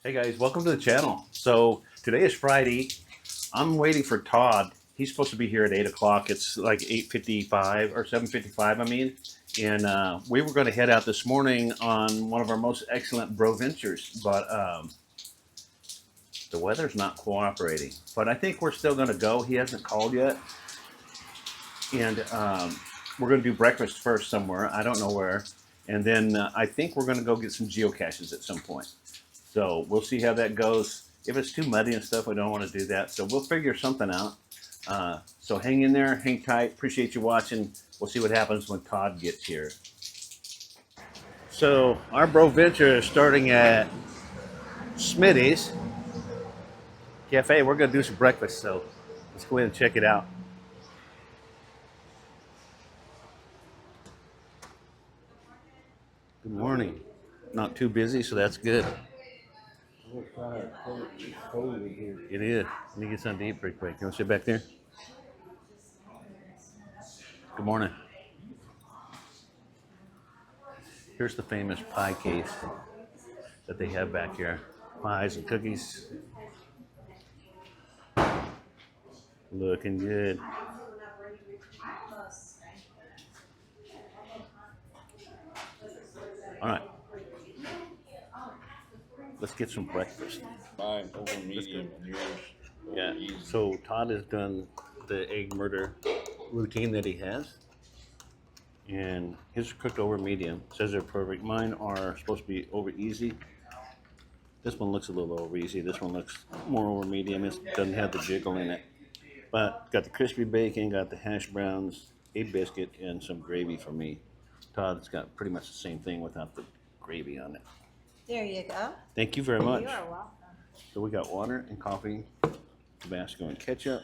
Hey guys, welcome to the channel. So today is Friday. I'm waiting for Todd. He's supposed to be here at 8 o'clock. It's like 8:55 or 7:55, I mean. And we were going to head out this morning on one of our most excellent Broventures, but the weather's not cooperating. But I think we're still going to go. He hasn't called yet. And we're going to do breakfast first somewhere. I don't know where. And then I think we're going to go get some geocaches at some point. So we'll see how that goes. If it's too muddy and stuff, we don't want to do that. So we'll figure something out. So hang in there, hang tight. Appreciate you watching. We'll see what happens when Todd gets here. So our Broventure is starting at Smitty's Cafe. We're going to do some breakfast. So let's go ahead and check it out. Good morning. Not too busy, so that's good. It is. Let me get something to eat pretty quick. You want to sit back there? Good morning. Here's the famous pie case that they have back here. Pies and cookies. Looking good. All right. Let's get some breakfast. Mine over medium, yours Yeah. easy. So Todd has done the egg murder routine that he has. And his are cooked over medium. Says they're perfect. Mine are supposed to be over easy. This one looks a little over easy. This one looks more over medium. It doesn't have the jiggle in it. But got the crispy bacon, got the hash browns, a biscuit, and some gravy for me. Todd's got pretty much the same thing without the gravy on it. There you go. Thank you very much. You are welcome. So we got water and coffee, Tabasco and ketchup,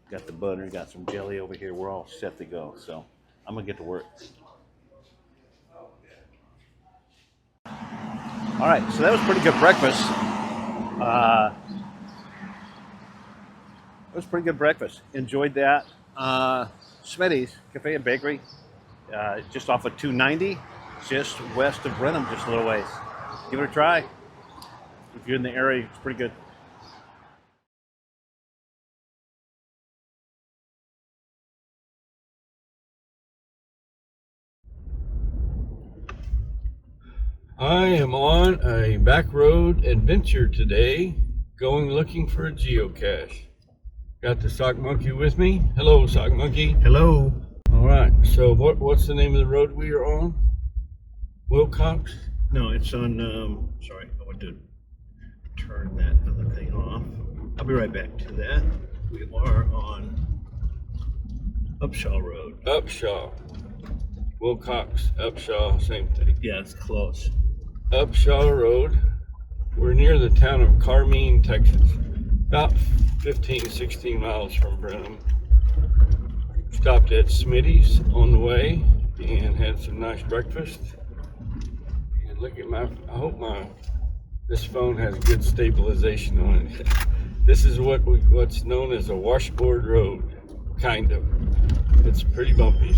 got the butter, got some jelly over here. We're all set to go. So I'm gonna get to work. All right, so that was pretty good breakfast. It was pretty good breakfast. Enjoyed that. Smitty's Cafe and Bakery, just off of 290, just west of Brenham, just a little ways. Give it a try. If you're in the area, it's pretty good. I am on a back road adventure today, going looking for a geocache. Got the sock monkey with me. Hello, sock monkey. Hello. All right. So what's the name of the road we are on? Wilcox. No, it's on. Sorry, I want to turn that other thing off. I'll be right back to that. We are on Upshaw Road. Upshaw. Wilcox, Upshaw, same thing. Yeah, it's close. Upshaw Road. We're near the town of Carmine, Texas. About 15, 16 miles from Brenham. Stopped at Smitty's on the way and had some nice breakfast. And look at I hope this phone has good stabilization on it. This is what's known as a washboard road, kind of. It's pretty bumpy.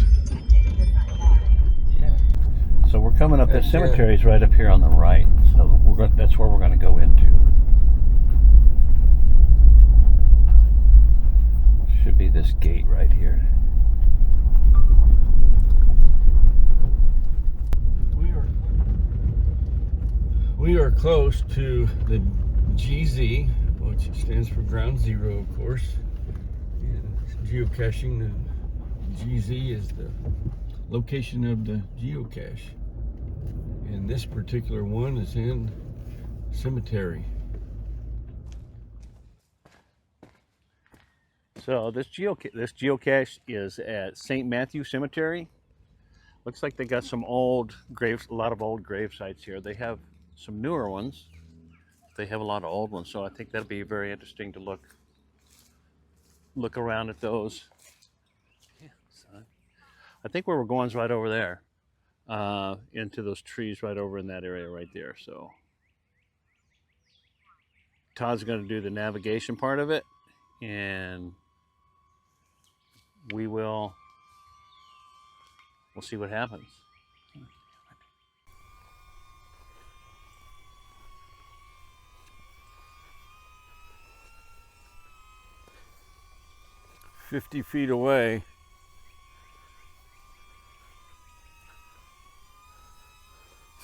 So we're coming up. The cemetery's right up here on the right. So that's where we're going to go into. Should be this gate right here. We are close to the GZ, which stands for Ground Zero, of course. And geocaching, the GZ is the location of the geocache. And this particular one is in cemetery. So this geocache is at St. Matthew Cemetery. Looks like they got some old graves, a lot of old grave sites here. They have some newer ones. They have a lot of old ones, so I think that'll be very interesting to look around at those. Yeah, son. I think where we're going is right over there, into those trees right over in that area right there. So Todd's going to do the navigation part of it, and we'll see what happens. 50 feet away.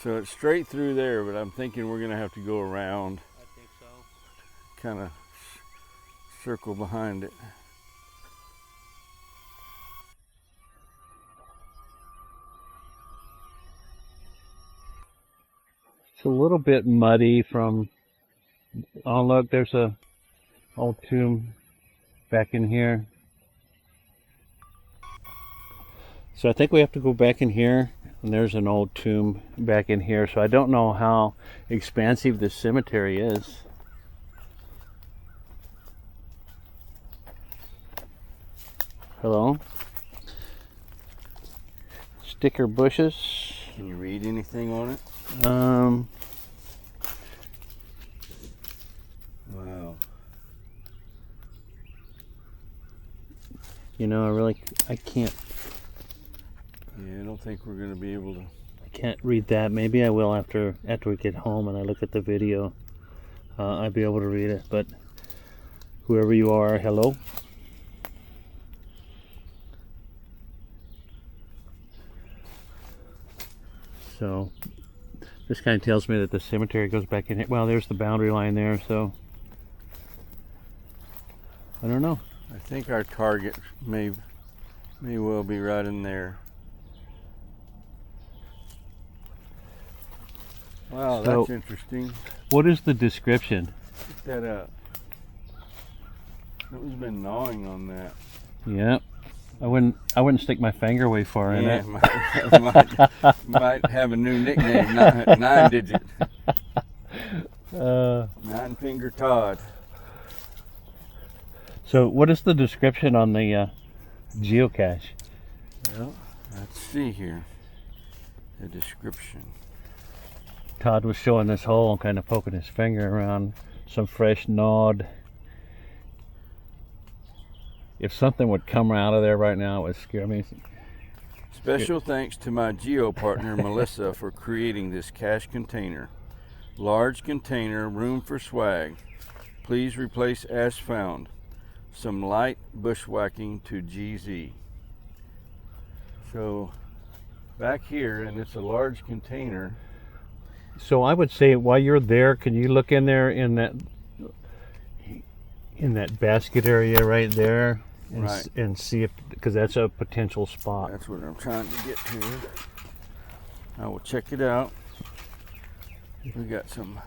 So it's straight through there, but I'm thinking we're gonna have to go around. I think so. Kind of circle behind it. It's a little bit muddy from, oh look, there's a old tomb back in here. So I think we have to go back in here, and there's an old tomb back in here. So I don't know how expansive this cemetery is. Hello? Sticker bushes. Can you read anything on it? Wow. You know, I can't. Yeah, I don't think we're gonna be able to. I can't read that. Maybe I will after we get home and I look at the video. I'll be able to read it. But whoever you are, hello. So this kind of tells me that the cemetery goes back in here. Well, there's the boundary line there. So I don't know. I think our target may well be right in there. Wow, So, that's interesting. What is the description? Pick that up. Someone's been gnawing on that. Yeah. I wouldn't stick my finger way far in it. Might have a new nickname, nine digit. 9 finger Todd. So what is the description on the geocache? Well, let's see here. The description. Todd was showing this hole and kind of poking his finger around some fresh gnawed. If something would come out of there right now, it would scare me. Special thanks to my geo partner Melissa for creating this cache container. Large container, room for swag. Please replace as found. Some light bushwhacking to GZ. So back here, and it's a large container. So I would say while you're there, can you look in there in that basket area right there and, Right. and see if, because that's a potential spot. That's what I'm trying to get to. I will check it out. We got some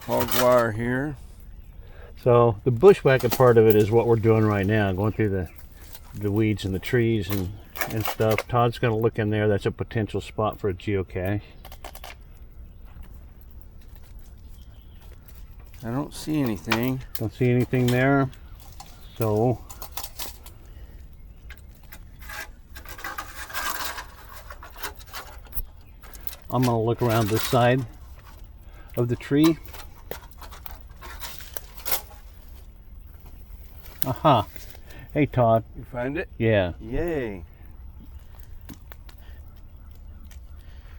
hog wire here. So the bushwhacking part of it is what we're doing right now, going through the weeds and the trees and stuff. Todd's going to look in there. That's a potential spot for a geocache. I don't see anything. Don't see anything there. So I'm going to look around this side of the tree. Aha. Hey Todd. You find it? Yeah. Yay.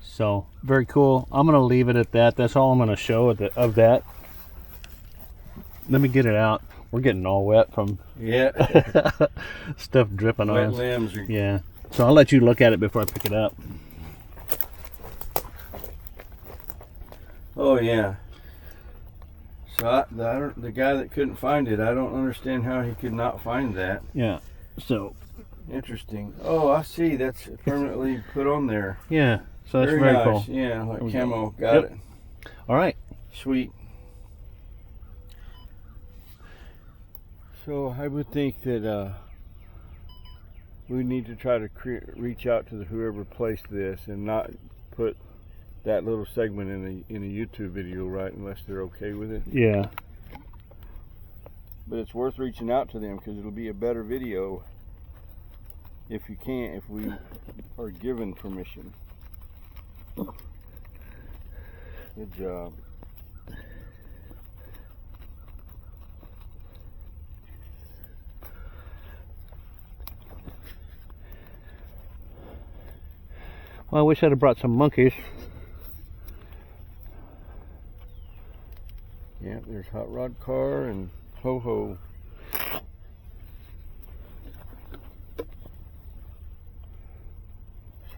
So very cool. I'm going to leave it at that. That's all I'm going to show of that. Let me get it out. We're getting all wet from stuff dripping on Wet us. limbs are. Yeah. So I'll let you look at it before I pick it up. Oh yeah. So the guy that couldn't find it, I don't understand how he could not find that. Yeah. So Interesting. Oh, I see. That's permanently put on there. yeah. So that's very nice. cool. Yeah, like Okay. camo. Got Yep. it. All right. Sweet. So I would think that we need to try to reach out to whoever placed this and not put that little segment in a YouTube video, right? Unless they're okay with it. Yeah. But it's worth reaching out to them because it'll be a better video if we are given permission. Good job. Well, I wish I'd have brought some monkeys. Yeah, there's Hot Rod Car and Ho Ho.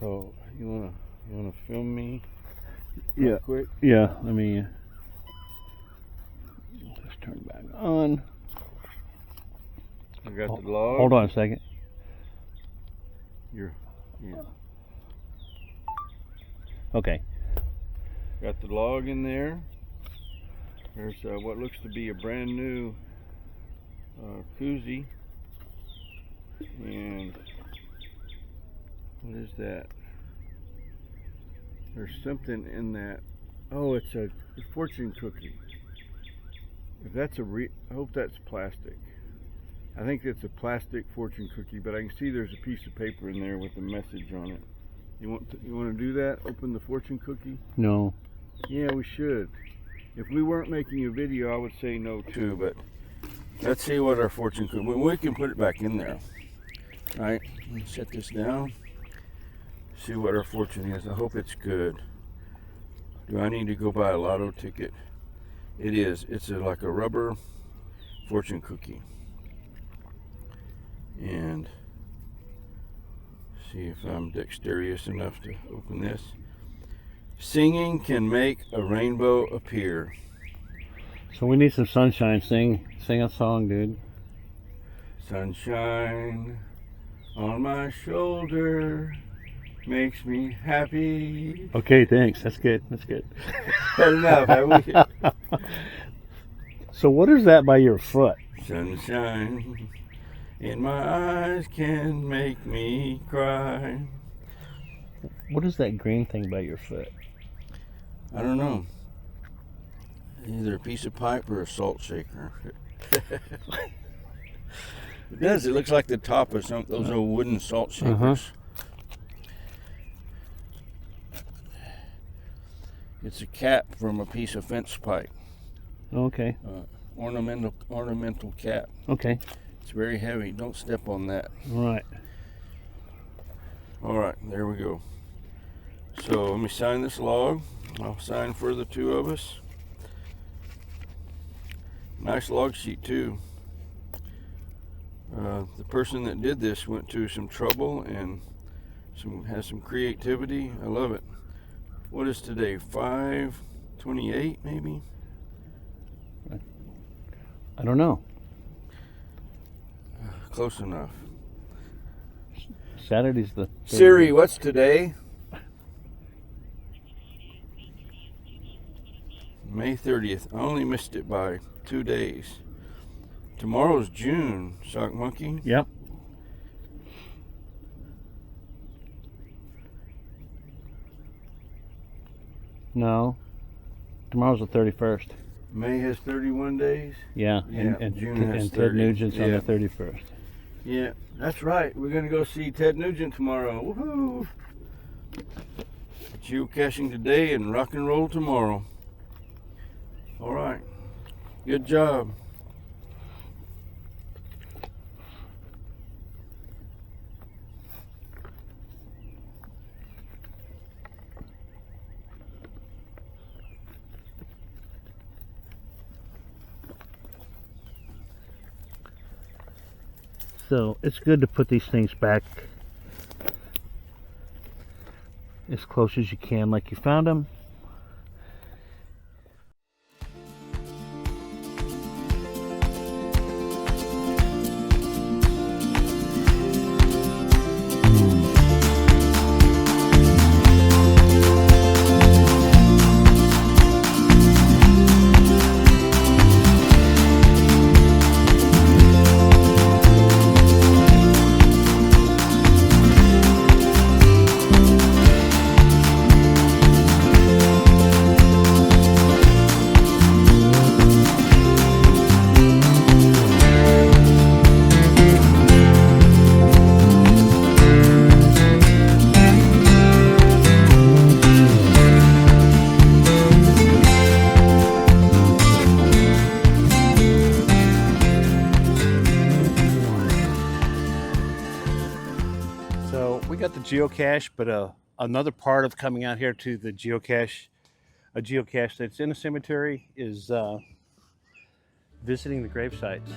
So you wanna film me? Yeah. Quick. Yeah. Let me just turn back on. I got the log. Hold on a second. Yeah. Okay. Got the log in there. There's what looks to be a brand new koozie. And what is that? There's something in that. Oh, it's a fortune cookie. If that's I hope that's plastic. I think it's a plastic fortune cookie, but I can see there's a piece of paper in there with a message on it. You want to do that? Open the fortune cookie? No. Yeah, we should. If we weren't making a video, I would say no too, but let's see what our fortune cookie. We can put it back in there. All right, let's set this down. See what our fortune is. I hope it's good. Do I need to go buy a lotto ticket? It is. It's like a rubber fortune cookie. And see if I'm dexterous enough to open this. Singing can make a rainbow appear. So we need some sunshine. Sing a song, dude. Sunshine on my shoulder makes me happy. Okay, thanks. That's good. That's good. Had enough, haven't we? So what is that by your foot? Sunshine in my eyes can make me cry. What is that green thing by your foot? I don't know. Either a piece of pipe or a salt shaker. It does. It looks like the top of some those old wooden salt shakers. It's a cap from a piece of fence pipe. Okay. Ornamental cap. Okay. It's very heavy. Don't step on that. All right. All right, there we go. So let me sign this log. I'll sign for the two of us. Nice log sheet too. The person that did this went to some trouble and has some creativity. I love it. What is today? 5/28 maybe? I don't know. Close enough. Saturday's the 30th. Siri, what's today? May 30th. I only missed it by 2 days. Tomorrow's June, Sock Monkey. Yep. No. Tomorrow's the 31st. May has 31 days. Yeah. Yeah, And June has and 30. Ted Nugent's on Yeah. the 31st. Yeah, that's right. We're going to go see Ted Nugent tomorrow. Woohoo! Geocaching today and rock and roll tomorrow. All right. Good job. So it's good to put these things back as close as you can, like you found them. We got the geocache, but another part of coming out here to the geocache, a geocache that's in a cemetery, is visiting the grave sites.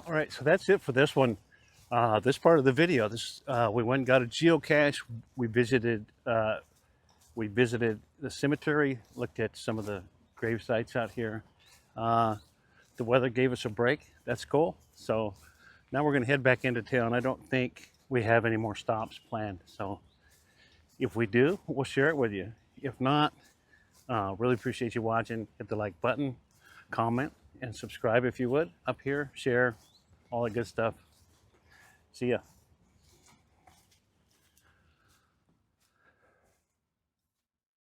All right, so that's it for this one. This part of the video. We went and got a geocache. We visited. We visited the cemetery. Looked at some of the grave sites out here. The weather gave us a break. That's cool. So now we're going to head back into town. I don't think we have any more stops planned. So if we do, we'll share it with you. If not, really appreciate you watching. Hit the like button, comment, and subscribe if you would up here. Share all that good stuff. See ya.